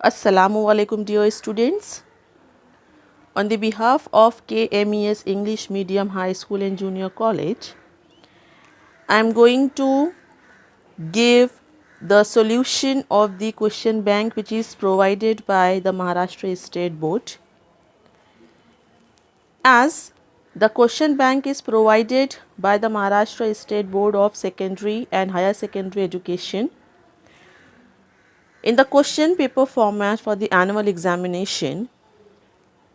Assalamu alaikum dear students. On the behalf of KMES English Medium High School and Junior College, I am going to give the solution of the question bank which is provided by the Maharashtra State Board. As the question bank is provided by the Maharashtra State Board of Secondary and Higher Secondary Education, in the question paper format for the annual examination,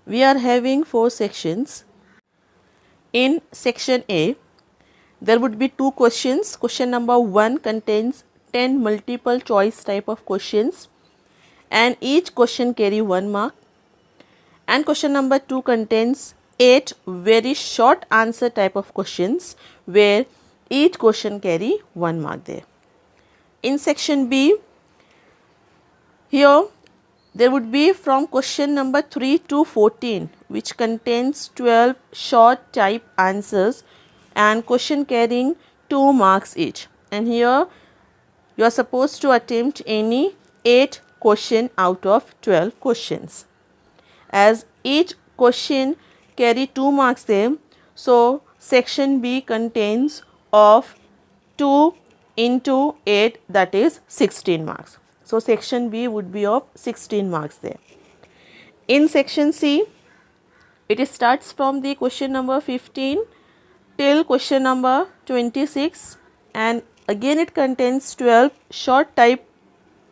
we are having 4 sections. In section A, there would be 2 questions. Question number 1 contains 10 multiple choice type of questions and each question carry 1 mark. And question number 2 contains 8 very short answer type of questions where each question carry 1 mark there. In section B, here there would be from question number 3 to 14 which contains 12 short type answers and question carrying 2 marks each, and here you are supposed to attempt any 8 question out of 12 questions. As each question carry 2 marks there, so section B contains of 2 into 8, that is 16 marks. So section B would be of 16 marks there. In section C, it starts from the question number 15 till question number 26, and again it contains 12 short type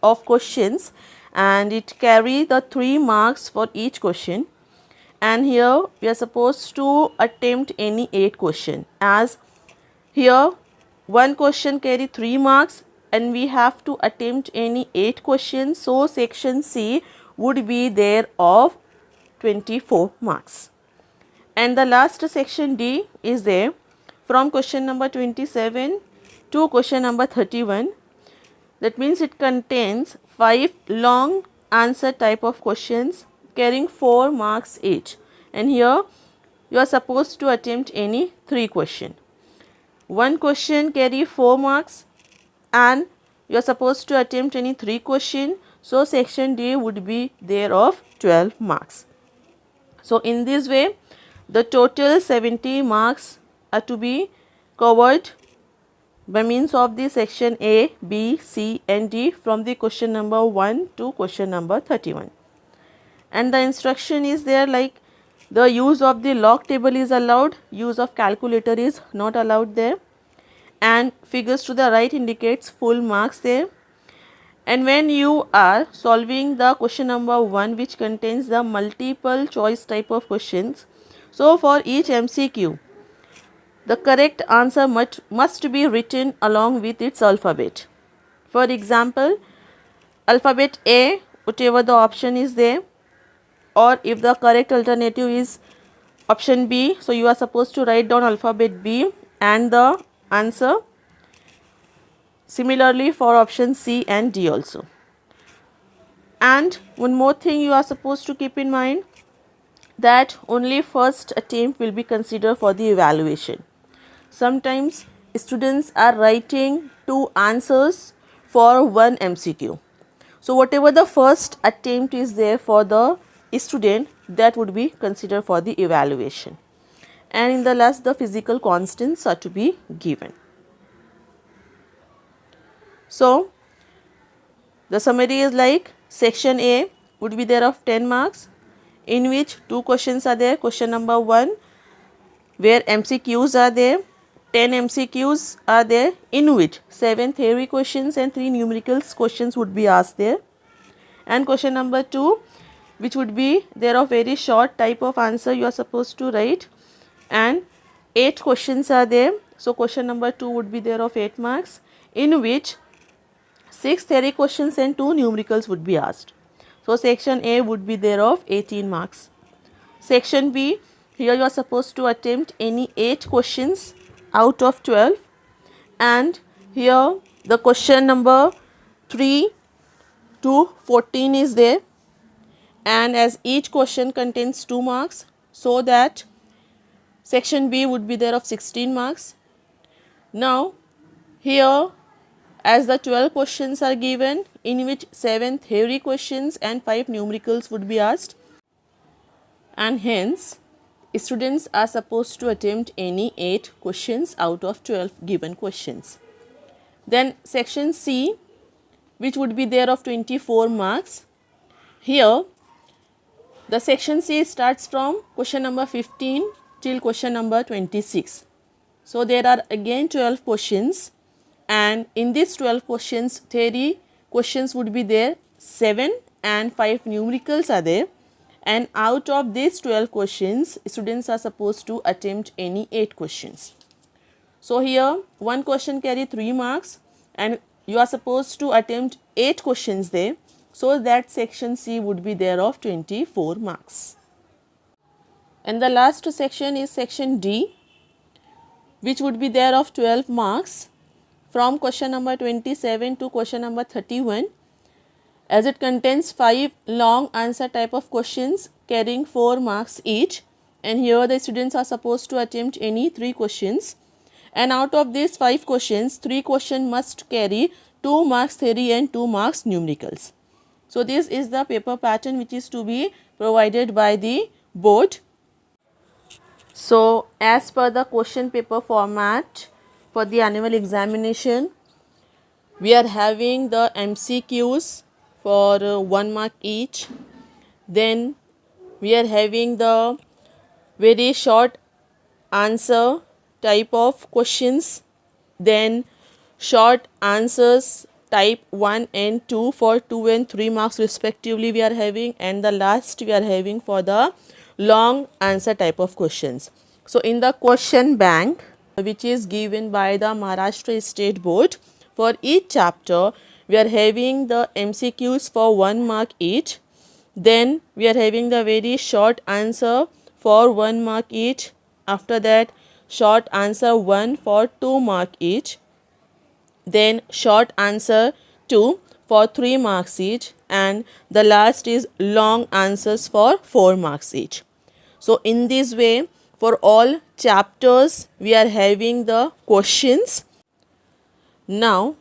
of questions and it carry the 3 marks for each question, and here we are supposed to attempt any 8 question, as here one question carry 3 marks and we have to attempt any 8 questions, so section C would be there of 24 marks. And the last section D is there from question number 27 to question number 31. That means it contains 5 long answer type of questions carrying 4 marks each, and here you are supposed to attempt any 3 question. One question carry 4 marks and you are supposed to attempt any 3 question, so section D would be there of 12 marks. So in this way the total 70 marks are to be covered by means of the section A, B, C and D from the question number 1 to question number 31. And the instruction is there like the use of the log table is allowed, use of calculator is not allowed there, and figures to the right indicates full marks there. And when you are solving the question number 1 which contains the multiple choice type of questions, so for each MCQ the correct answer must be written along with its alphabet. For example, alphabet A, whatever the option is there, or if the correct alternative is option B, so you are supposed to write down alphabet B and the answer. Similarly for option C and D also. And one more thing you are supposed to keep in mind, that only first attempt will be considered for the evaluation. Sometimes students are writing 2 answers for 1 MCQ. So whatever the first attempt is there for the student, that would be considered for the evaluation. And in the last the physical constants are to be given. So the summary is like section A would be there of 10 marks in which 2 questions are there. Question number 1 where MCQs are there, 10 MCQs are there in which 7 theory questions and 3 numerical questions would be asked there. And question number 2 which would be there of very short type of answer you are supposed to write, and 8 questions are there. So question number 2 would be there of 8 marks in which 6 theory questions and 2 numericals would be asked. So section A would be there of 18 marks. Section B, here you are supposed to attempt any 8 questions out of 12, and here the question number 3 to 14 is there, and as each question contains 2 marks, so that section B would be there of 16 marks. Now here as the 12 questions are given in which 7 theory questions and 5 numericals would be asked, and hence students are supposed to attempt any 8 questions out of 12 given questions. Then section C, which would be there of 24 marks. Here the section C starts from question number 15 till question number 26. So there are again 12 questions, and in these 12 questions theory questions would be there 7 and 5 numericals are there, and out of these 12 questions students are supposed to attempt any 8 questions. So here one question carry 3 marks and you are supposed to attempt 8 questions there, so that section C would be there of 24 marks. And the last section is section D, which would be there of 12 marks from question number 27 to question number 31, as it contains 5 long answer type of questions carrying 4 marks each, and here the students are supposed to attempt any 3 questions, and out of these 5 questions 3 questions must carry 2 marks theory and 2 marks numericals. So this is the paper pattern which is to be provided by the board. So as per the question paper format for the annual examination, we are having the MCQs for 1 mark each. Then we are having the very short answer type of questions. Then short answers type 1 and 2 for 2 and 3 marks respectively we are having, and the last we are having for the long answer type of questions. So in the question bank which is given by the Maharashtra State Board, for each chapter we are having the MCQs for 1 mark each. Then we are having the very short answer for 1 mark each. After that short answer 1 for 2 mark each. Then short answer 2 for 3 marks each, and the last is long answers for 4 marks each. So in this way for all chapters we are having the questions. Now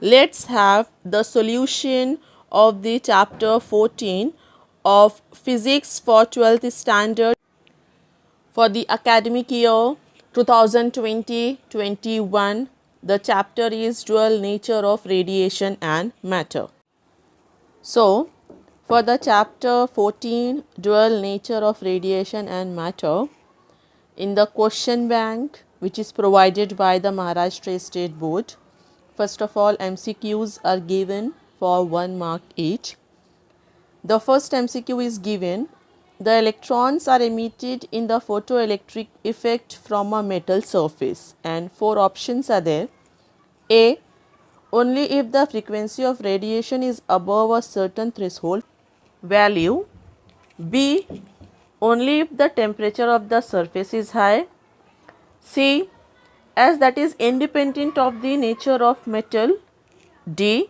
let's have the solution of the chapter 14 of physics for 12th standard for the academic year 2020-21. The chapter is dual nature of radiation and matter. So for the chapter 14 dual nature of radiation and matter, in the question bank which is provided by the Maharashtra State Board, first of all MCQs are given for 1 mark each. The first MCQ is given: the electrons are emitted in the photoelectric effect from a metal surface, and 4 options are there. A, only if the frequency of radiation is above a certain threshold value. B, only if the temperature of the surface is high. C, as that is independent of the nature of metal. D,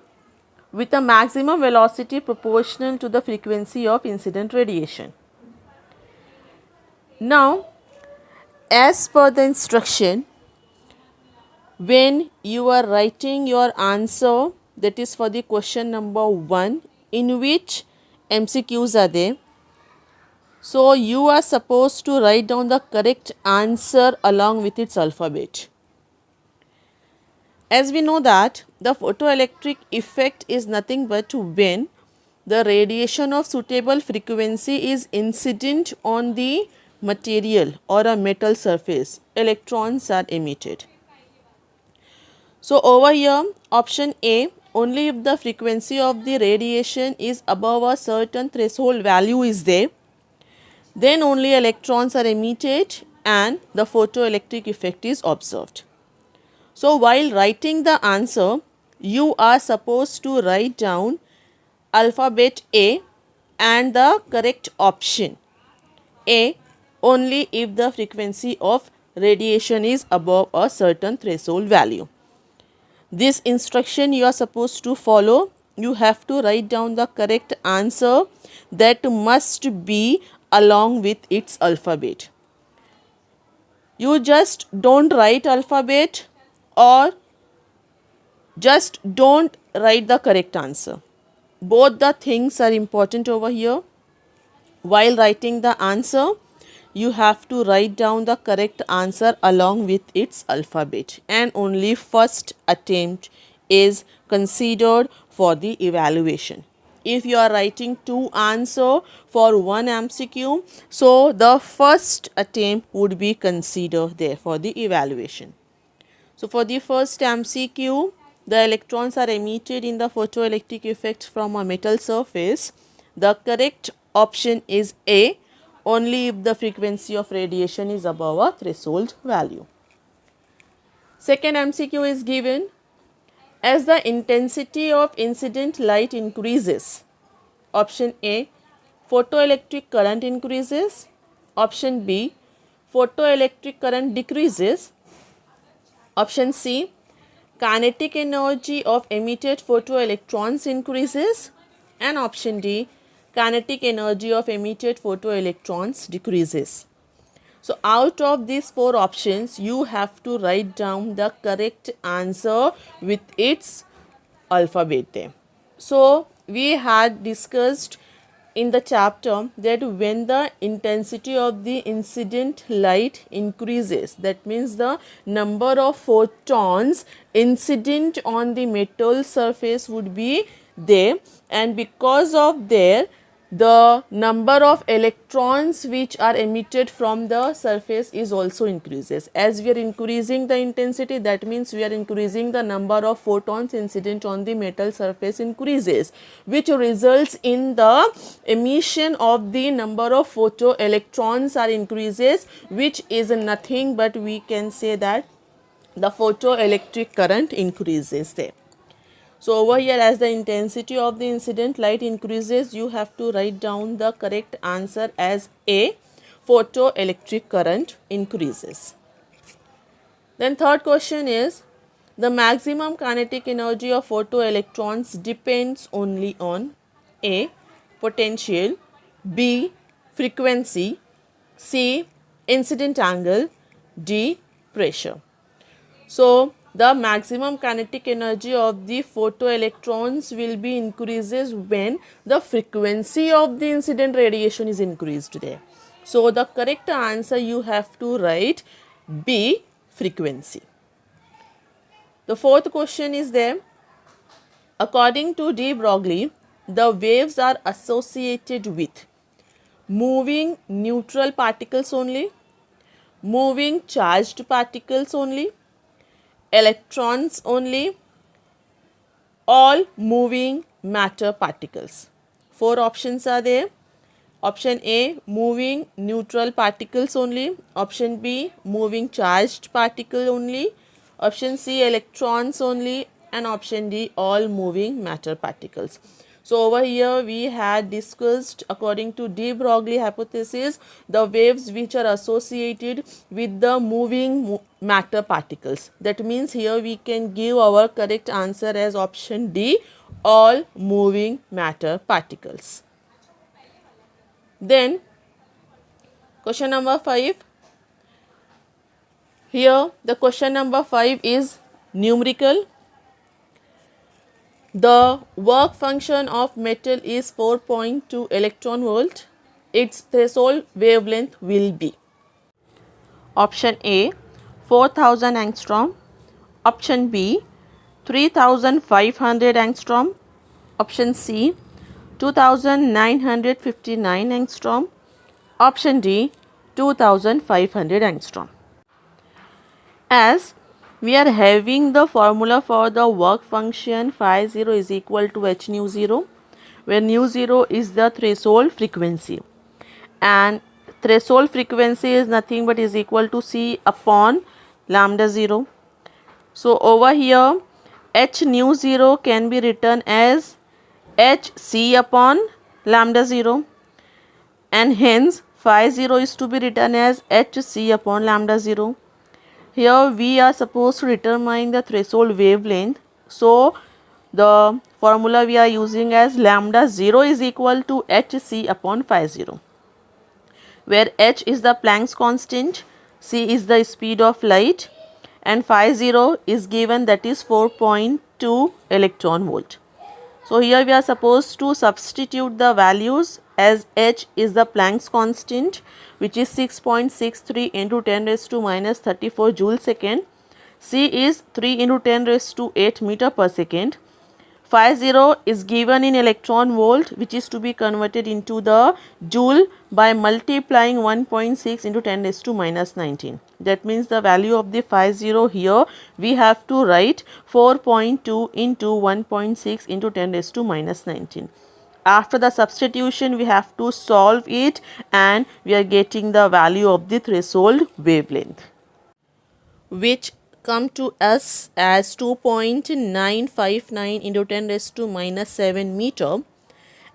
with a maximum velocity proportional to the frequency of incident radiation. Now, as per the instruction, when you are writing your answer, that is for the question number 1, in which MCQs are there, so you are supposed to write down the correct answer along with its alphabet. As we know that the photoelectric effect is nothing but when the radiation of suitable frequency is incident on the material or a metal surface, electrons are emitted. So over here option A, only if the frequency of the radiation is above a certain threshold value is there, then only electrons are emitted and the photoelectric effect is observed. So while writing the answer, you are supposed to write down alphabet A and the correct option. A, only if the frequency of radiation is above a certain threshold value. This instruction you are supposed to follow. You have to write down the correct answer that must be along with its alphabet. You just don't write alphabet or just don't write the correct answer. both the things are important over here. While writing the answer, you have to write down the correct answer along with its alphabet, and only first attempt is considered for the evaluation. If you are writing two answer for one MCQ, so the first attempt would be considered there for the evaluation. So for the first MCQ, the electrons are emitted in the photoelectric effect from a metal surface. The correct option is A, only if the frequency of radiation is above a threshold value. Second MCQ is given, as the intensity of incident light increases. Option A, photoelectric current increases. Option B, photoelectric current decreases. Option C, kinetic energy of emitted photoelectrons increases. And option D, kinetic energy of emitted photoelectrons decreases. So out of these four options, you have to write down the correct answer with its alphabet there. So we had discussed in the chapter that when the intensity of the incident light increases, that means the number of photons incident on the metal surface would be there, and because of there, the number of electrons which are emitted from the surface is also increases. As we are increasing the intensity, that means we are increasing the number of photons incident on the metal surface increases, which results in the emission of the number of photoelectrons are increases, which is nothing but we can say that the photoelectric current increases there. So over here, as the intensity of the incident light increases, you have to write down the correct answer as A, photoelectric current increases. Then third question is, the maximum kinetic energy of photoelectrons depends only on A, potential, B, frequency, C, incident angle, D, pressure. So the maximum kinetic energy of the photoelectrons will be increases when the frequency of the incident radiation is increased there. So the correct answer you have to write B, frequency. The fourth question is there. According to de Broglie, the waves are associated with moving neutral particles only, moving charged particles only, electrons only, all moving matter particles. Four options are there. Option A, moving neutral particles only. Option B, moving charged particle only. Option C, electrons only. And option D, all moving matter particles. So over here we had discussed, according to de Broglie hypothesis, the waves which are associated with the moving matter particles. That means here we can give our correct answer as option D, all moving matter particles. Then question number 5. Here the question number 5 is numerical. The work function of metal is 4.2 electron volt. Its threshold wavelength will be. Option A, 4000 angstrom. Option B, 3500 angstrom. Option C, 2959 angstrom. Option D, 2500 angstrom. As we are having the formula for the work function, phi 0 is equal to h nu 0, where nu 0 is the threshold frequency, and threshold frequency is nothing but is equal to c upon lambda 0. So over here h nu 0 can be written as h c upon lambda 0, and hence phi 0 is to be written as h c upon lambda 0. Here we are supposed to determine the threshold wavelength. So the formula we are using as lambda 0 is equal to hc upon phi 0, where h is the Planck's constant, c is the speed of light, and phi 0 is given, that is 4.2 electron volt. So here we are supposed to substitute the values, as h is the Planck's constant, which is 6.63 into 10 raised to minus 34 joule second. C is 3 into 10 raised to 8 meter per second. Phi 0 is given in electron volt, which is to be converted into the joule by multiplying 1.6 into 10 raised to minus 19. That means the value of the phi 0 here we have to write 4.2 into 1.6 into 10 raised to minus 19. After the substitution we have to solve it, and we are getting the value of the threshold wavelength, which come to us as 2.959 into 10 raised to minus 7 meter.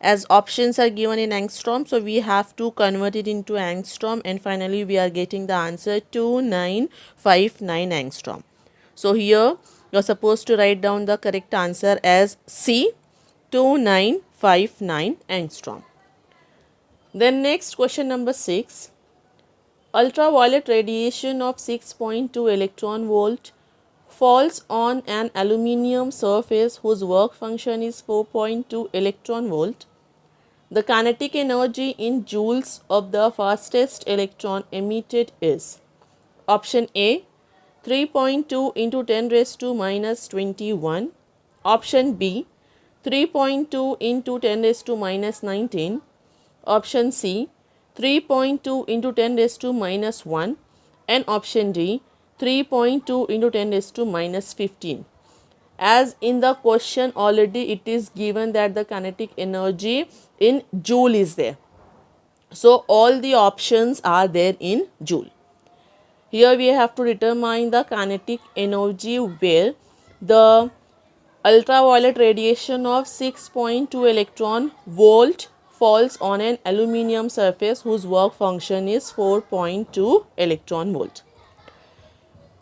As options are given in angstrom, so we have to convert it into angstrom, and finally we are getting the answer 2959 angstrom. So here you are supposed to write down the correct answer as C, 2959 angstrom. Then next, question number 6. Ultraviolet radiation of 6.2 electron volt falls on an aluminium surface whose work function is 4.2 electron volt. The kinetic energy in joules of the fastest electron emitted is: option A, 3.2 into 10 raised to minus 21, option B, 3.2 into 10 raised to minus 19, option C, 3.2 into 10 raised to minus 1, and option D, 3.2 into 10 raised to minus 15. As in the question already it is given that the kinetic energy in joule is there. So all the options are there in joule. Here we have to determine the kinetic energy where the ultraviolet radiation of 6.2 electron volt falls on an aluminium surface whose work function is 4.2 electron volt.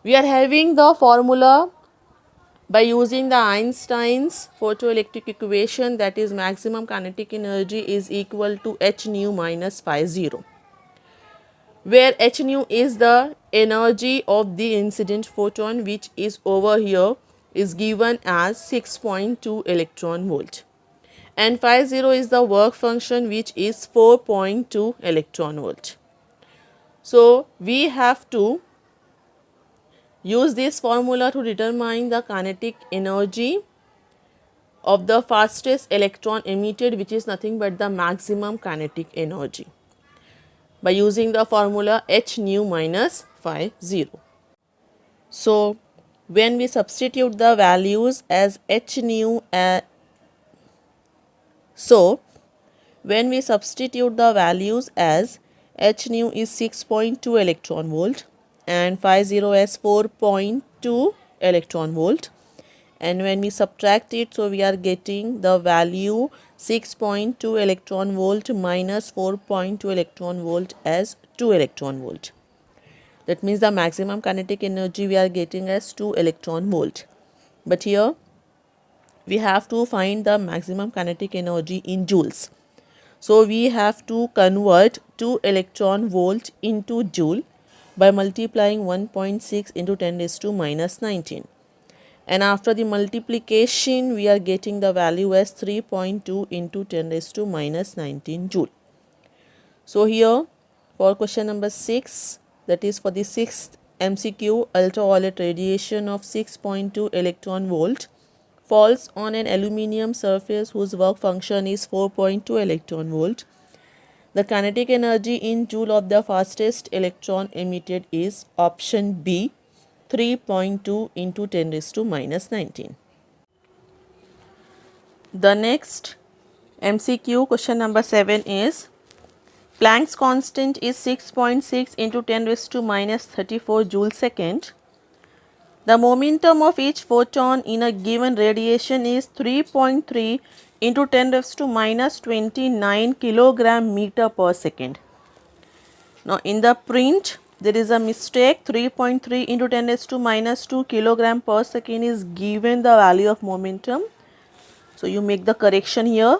We are having the formula by using the Einstein's photoelectric equation, that is maximum kinetic energy is equal to h nu minus phi 0, where h nu is the energy of the incident photon, which is over here is given as 6.2 electron volt, and phi 0 is the work function, which is 4.2 electron volt. So we have to use this formula to determine the kinetic energy of the fastest electron emitted, which is nothing but the maximum kinetic energy, by using the formula h nu minus phi 0. So when we substitute the values as h nu when we substitute the values as h nu is 6.2 electron volt and phi 0 as 4.2 electron volt, and when we subtract it, so we are getting the value 6.2 electron volt minus 4.2 electron volt as 2 electron volt. That means the maximum kinetic energy we are getting as 2 electron volt. But here we have to find the maximum kinetic energy in joules. So we have to convert 2 electron volt into joule by multiplying 1.6 into 10 raised to minus 19. And after the multiplication we are getting the value as 3.2 into 10 raised to minus 19 joule. So here for question number 6, that is for the 6th MCQ, ultraviolet radiation of 6.2 electron volt falls on an aluminium surface whose work function is 4.2 electron volt. The kinetic energy in joule of the fastest electron emitted is option B, 3.2 into 10 raised to minus 19. The next MCQ, question number 7 is: Planck's constant is 6.6 into 10 raised to minus 34 joule second. The momentum of each photon in a given radiation is 3.3 into 10 raised to minus 29 kilogram meter per second. Now in the print there is a mistake, 3.3 into 10 raised to minus 2 kilogram per second is given the value of momentum. So you make the correction here.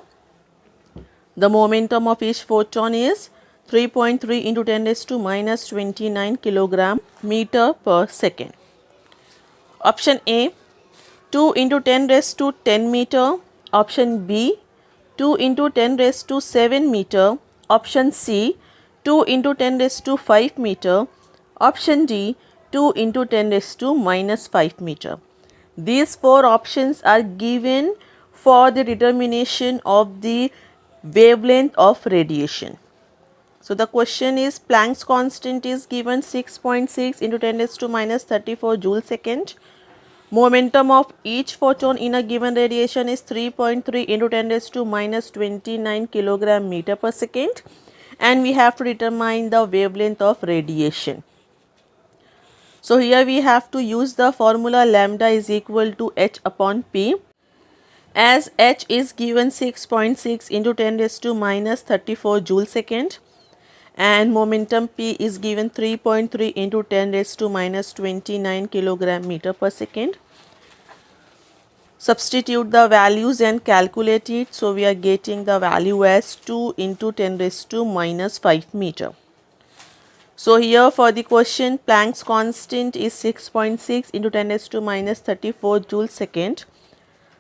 The momentum of each photon is 3.3 into 10 raised to minus 29 kilogram meter per second. Option A, 2 into 10 raised to 10 meter. Option B 2 into 10 raised to 7 meter. Option C 2 into 10 raised to 5 meter. Option D 2 into 10 raised to minus 5 meter. These four options are given for the determination of the wavelength of radiation. So the question is, Planck's constant is given 6.6 into 10 raised to minus 34 joule second. Momentum of each photon in a given radiation is 3.3 into 10 raised to minus 29 kilogram meter per second, and we have to determine the wavelength of radiation. So here we have to use the formula lambda is equal to h upon p. As h is given 6.6 into 10 raised to minus 34 joule second, and momentum p is given 3.3 into 10 raised to minus 29 kilogram meter per second. Substitute the values and calculate it. So we are getting the value as 2 into 10 raised to minus 5 meter. So here for the question, Planck's constant is 6.6 into 10 raised to minus 34 joule second.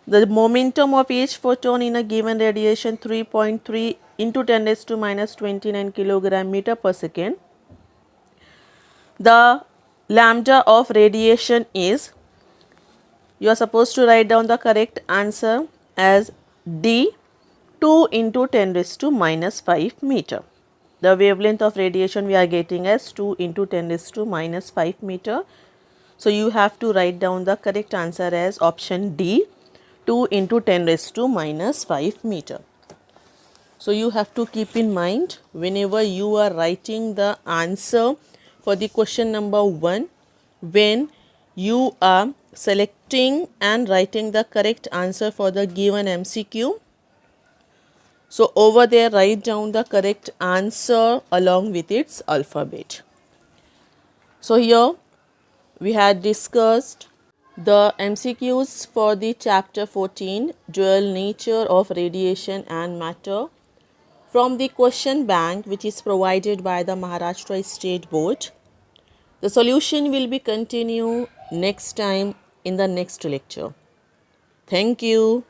The momentum of each photon in a given radiation 3.3 into 10 raised to minus 29 kilogram meter per second. The lambda of radiation is, you are supposed to write down the correct answer as D 2 into 10 raised to minus 5 meter. The wavelength of radiation we are getting as 2 into 10 raised to minus 5 meter. So you have to write down the correct answer as option D 2 into 10 raised to minus 5 meter. So you have to keep in mind whenever you are writing the answer for the question number 1, when you are selecting and writing the correct answer for the given MCQ. So over there write down the correct answer along with its alphabet. So here we had discussed the MCQs for the chapter 14, dual nature of radiation and matter, from the question bank which is provided by the Maharashtra State Board. The solution will be continued next time in the next lecture. Thank you.